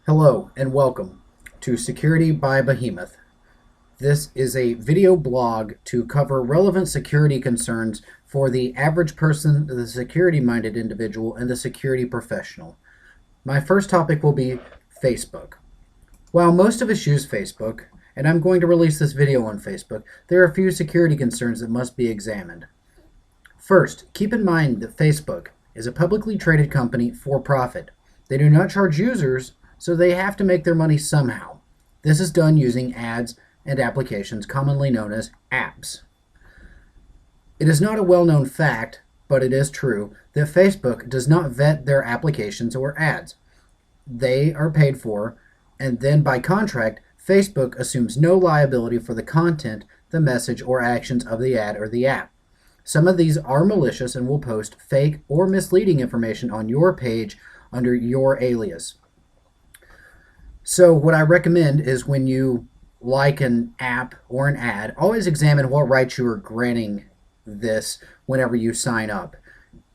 Hello and welcome to Security by Behemoth. This is a video blog to cover relevant security concerns for the average person, the security-minded individual, and the security professional. My first topic will be Facebook. While most of us use Facebook, and I'm going to release this video on Facebook, there are a few security concerns that must be examined. First, keep in mind that Facebook is a publicly traded company for profit. They do not charge users, so they have to make their money somehow. This is done using ads and applications commonly known as apps. It is not a well-known fact, but it is true, that Facebook does not vet their applications or ads. They are paid for, and then by contract, Facebook assumes no liability for the content, the message, or actions of the ad or the app. Some of these are malicious and will post fake or misleading information on your page under your alias. So what I recommend is when you like an app or an ad, always examine what rights you are granting this whenever you sign up.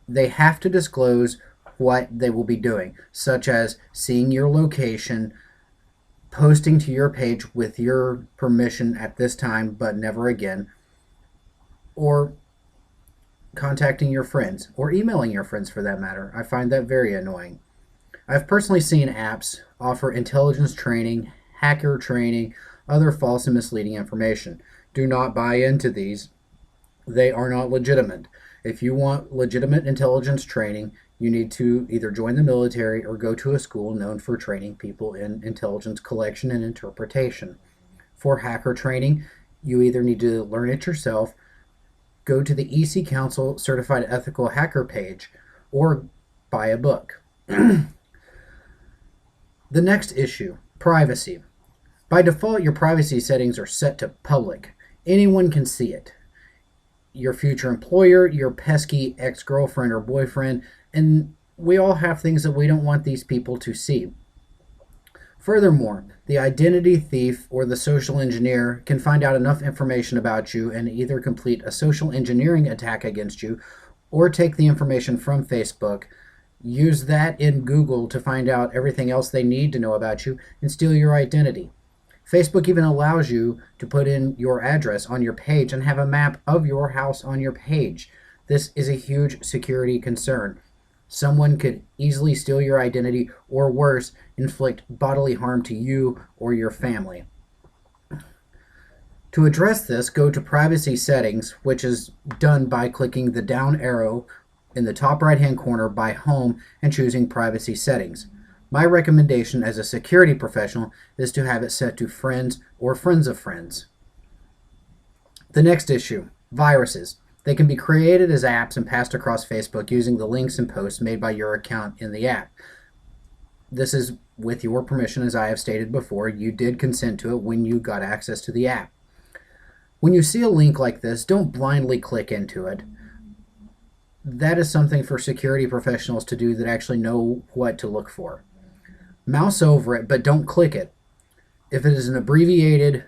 They have to disclose what they will be doing, such as seeing your location, posting to your page with your permission at this time but never again, or contacting your friends, or emailing your friends for that matter. I find that very annoying. I've personally seen apps offer intelligence training, hacker training, other false and misleading information. Do not buy into these. They are not legitimate. If you want legitimate intelligence training, you need to either join the military or go to a school known for training people in intelligence collection and interpretation. For hacker training, you either need to learn it yourself, go to the EC Council Certified Ethical Hacker page, or buy a book. The next issue, privacy. By default, your privacy settings are set to public. Anyone can see it. Your future employer, your pesky ex-girlfriend or boyfriend, and we all have things that we don't want these people to see. Furthermore, the identity thief or the social engineer can find out enough information about you and either complete a social engineering attack against you or take the information from Facebook, use that in Google to find out everything else they need to know about you, and steal your identity. Facebook even allows you to put in your address on your page and have a map of your house on your page. This is a huge security concern. Someone could easily steal your identity or worse, inflict bodily harm to you or your family. To address this, go to privacy settings, which is done by clicking the down arrow in the top right hand corner by home and choosing privacy settings. My recommendation as a security professional is to have it set to friends or friends of friends. The next issue, viruses. They can be created as apps and passed across Facebook using the links and posts made by your account in the app. This is with your permission, as I have stated before. You did consent to it when you got access to the app. When you see a link like this, don't blindly click into it. That is something for security professionals to do that actually know what to look for. Mouse over it, but don't click it. If it is an abbreviated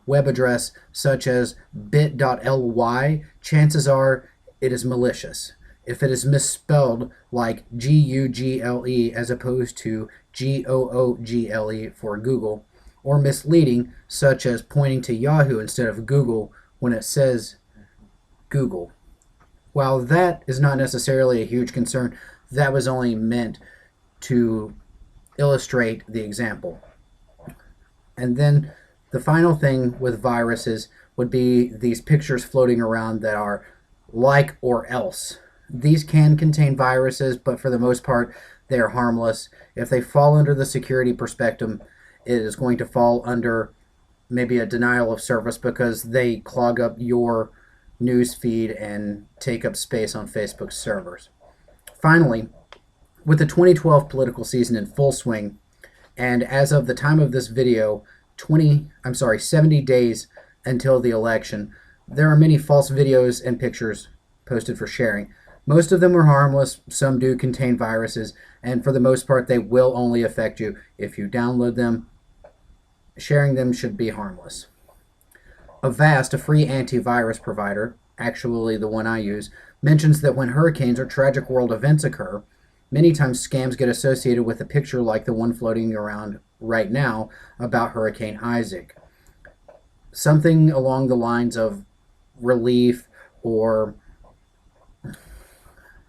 web address such as bit.ly, chances are it is malicious. If it is misspelled like G-U-G-L-E as opposed to G-O-O-G-L-E for Google, or misleading such as pointing to Yahoo instead of Google when it says Google. While that is not necessarily a huge concern, that was only meant to illustrate the example. And then the final thing with viruses would be these pictures floating around that are like or else. These can contain viruses, but for the most part, they are harmless. If they fall under the security perspective, it is going to fall under maybe a denial of service because they clog up your news feed and take up space on Facebook's servers. Finally, with the 2012 political season in full swing, and as of the time of this video, 70 days until the election, there are many false videos and pictures posted for sharing. Most of them are harmless, some do contain viruses, and for the most part they will only affect you if you download them. Sharing them should be harmless. Avast, a free antivirus provider, actually the one I use, mentions that when hurricanes or tragic world events occur, Many times scams get associated with a picture like the one floating around right now about Hurricane Isaac. Something along the lines of relief or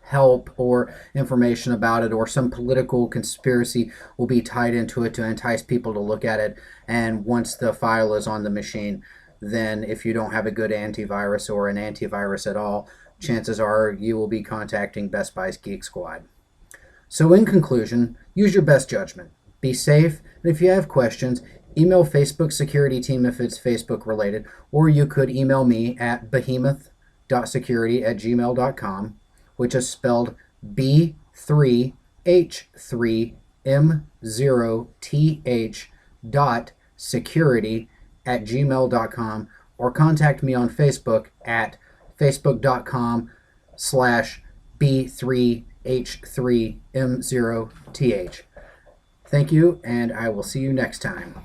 help or information about it, or some political conspiracy will be tied into it to entice people to look at it. And once the file is on the machine, then if you don't have a good antivirus or an antivirus at all, chances are you will be contacting Best Buy's Geek Squad. So in conclusion, use your best judgment. Be safe, and if you have questions, email Facebook security team if it's Facebook related, or you could email me at behemoth.security@gmail.com, which is spelled B3H3M0TH.security@gmail.com, or contact me on Facebook at facebook.com/B3H3M0TH. Thank you, and I will see you next time.